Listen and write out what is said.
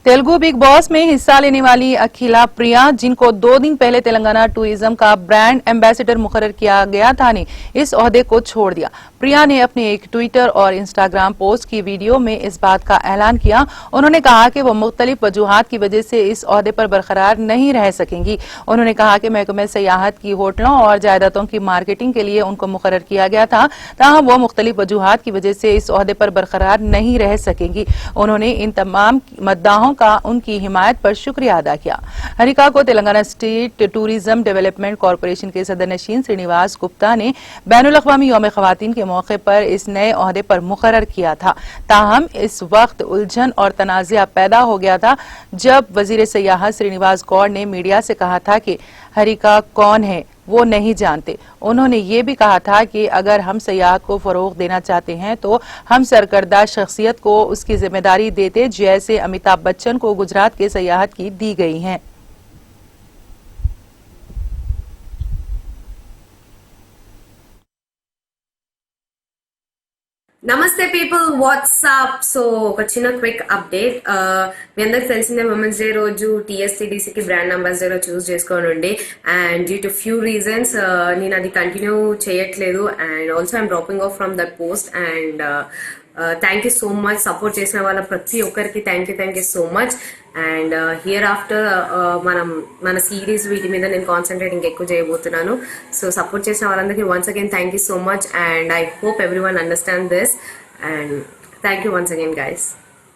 Telugu big boss में हिस्सा लेने वाली अखिला प्रिया, जिनको 2 दिन पहले तेलंगाना टूरिज्म का ब्रांड एम्बेसडर मुकर्रर किया गया था, ने इस ओहदे को छोड़ दिया। प्रिया ने अपने एक ट्विटर और इंस्टाग्राम पोस्ट की वीडियो में इस बात का ऐलान किया। उन्होंने कहा कि वो मुख्तलिफ वजूहात की वजह से इस ओहदे पर बरकरार नहीं रह सकेंगी। उन्होंने कहा कि महकमे सयाहत की होटलों और जायदादों की मार्केटिंग के लिए उनको मुकर्रर किया गया था, ताहम वो मुख्तलिफ वजूहात की वजह से इस ओहदे पर बरकरार नहीं रह सकेंगी। उन्होंने इन तमाम मद्दाहों का उनकी हिमायत पर शुक्रिया अदा किया। हरिका को Telangana state tourism development corporation के सदर नशीन श्रीनिवास गुप्ता ने बैनुल अक़वामी यौम ख़वातीन के मौके पर इस नए ओहदे पर मुकर्रर किया था। ताहम इस वक्त उलझन और तनाज़ा पैदा हो गया था जब वजीर सयाहत श्रीनिवास गौड़ ने मीडिया से कहा था कि हरिका कौन है वो नहीं जानते। उन्होंने ये भी कहा था कि अगर हम सयाहत को फरोग देना चाहते हैं तो हम सरकर्दा शख्सियत को उसकी जिम्मेदारी देते, जैसे अमिताभ बच्चन को गुजरात के सयाहत की दी गई हैं। నమస్తే పీపుల్, వాట్సాప్. సో ఒక చిన్న క్విక్ అప్డేట్. మీ అందరికి తెలిసిందే ఉమెన్స్ డే రోజు టీఎస్టీడీసీకి బ్రాండ్ అంబాసిడర్ చూస్ చేసుకోని ఉండే, and due to few reasons నేను అది కంటిన్యూ చేయట్లేదు. And also I'm dropping of from that post. And thank you so much support చేసిన వాళ్ళ ప్రతి ఒక్కరికి thank you so much. And here after మన సిరీస్ వీటి మీద నేను కాన్సన్ట్రేట్ ఇంకెక్కువ చేయబోతున్నాను. సో సపోర్ట్ చేసిన వాళ్ళందరికీ once again thank you so much. And I hope every one understand this. And thank you once again guys.